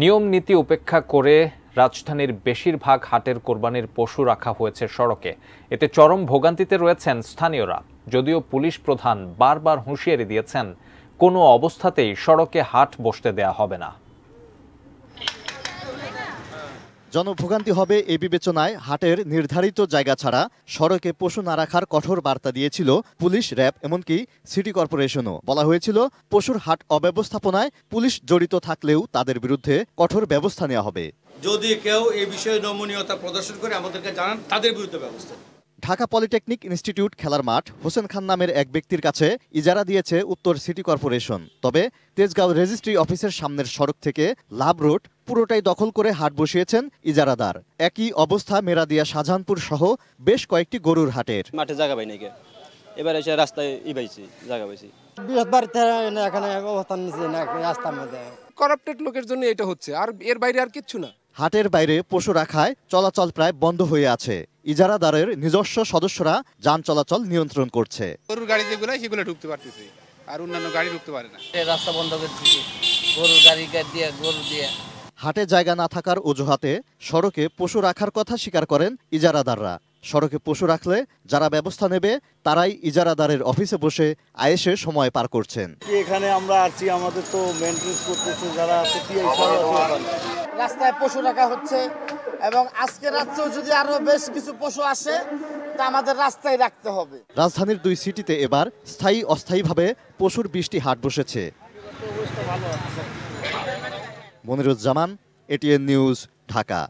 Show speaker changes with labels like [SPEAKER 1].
[SPEAKER 1] নিয়ম নীতি উপেক্ষা করে রাজধানীর বেশিরভাগ হাটের কোরবানির পশু রাখা হয়েছে সড়কে। এতে চরম ভোগান্তিতে রয়েছেন স্থানীয়রা। যদিও পুলিশ প্রধান বারবার হুঁশিয়ারি দিয়েছেন, কোনো অবস্থাতেই সড়কে হাট বসতে দেয়া হবে না।
[SPEAKER 2] জনভোগান্তি হবে এই বিবেচনায় হাটের নির্ধারিত জায়গা ছাড়া সড়কে পশু না রাখার কঠোর বার্তা দিয়েছিল পুলিশ, র্যাব, এমনকি সিটি কর্পোরেশনও। বলা হয়েছিল, পশুর হাট অব্যবস্থাপনায় পুলিশ জড়িত থাকলেও তাদের বিরুদ্ধে কঠোর ব্যবস্থা নেওয়া হবে।
[SPEAKER 3] যদি কেউ এই বিষয়ে নমনীয়তা প্রদর্শন করে আমাদেরকে জানান, তাদের বিরুদ্ধে ব্যবস্থা।
[SPEAKER 2] ঢাকা পলিটেকনিক ইনস্টিটিউট খেলার মাঠ হোসেন খান নামের এক ব্যক্তির কাছে ইজারা দিয়েছে উত্তর সিটি কর্পোরেশন। তবে তেজগাঁও রেজিস্ট্রি অফিসের সামনের সড়ক থেকে লাভ রোড পুরোটাই দখল করে হাট বসিয়েছেন ইজারাদার। একই অবস্থা মেরাদিয়া, শাহজাহানপুর সহ বেশ কয়েকটি গরুর হাটের।
[SPEAKER 4] মাঠে জায়গা পাই নাকি, এবার এসে রাস্তায় পাইছি, জায়গা পাইছি।
[SPEAKER 5] এখানে অবস্থান নিচ্ছে না, রাস্তার মধ্যে
[SPEAKER 6] করাপ্টেড লোকের জন্য এটা হচ্ছে, আর এর বাইরে আর কিচ্ছু না।
[SPEAKER 2] হাটের বাইরে পশু রাখায় চলাচল প্রায় বন্ধ হয়ে আছে। ইজারাদারের নিজস্ব সদস্যরা যান চলাচল নিয়ন্ত্রণ করছে।
[SPEAKER 6] গরুর গাড়ি যেগুলো সেগুলো ঢুকতে পারতেছে, আর অন্যান্য গাড়ি ঢুকতে পারে না।
[SPEAKER 5] রাস্তা বন্ধ করে দিচ্ছে, গরুর গাড়ি দিয়ে গরু দিয়ে।
[SPEAKER 2] হাটে জায়গা না থাকার অজুহাতে সড়কে পশু রাখার কথা স্বীকার করেন ইজারাদাররা। সড়কে পশু রাখলে যারা ব্যবস্থা নেবে তারাই ইজারাদারের অফিসে বসে আয়েসে সময় পার করছেন।
[SPEAKER 7] এখানে আমরা আছি, আমাদের তো মেইনটেনেন্স করতেছে যারা আছে,
[SPEAKER 5] রাস্তায় পশু রাখা হচ্ছে এবং আজকে রাত্রেও যদি আরো বেশ কিছু পশু আসে তা আমাদের রাস্তায় রাখতে হবে।
[SPEAKER 2] রাজধানীর 2 সিটিতে এবার স্থায়ী অস্থায়ীভাবে পশুর 20টি হাট বসেছে। Moniruzzaman, ATN news, Dhaka.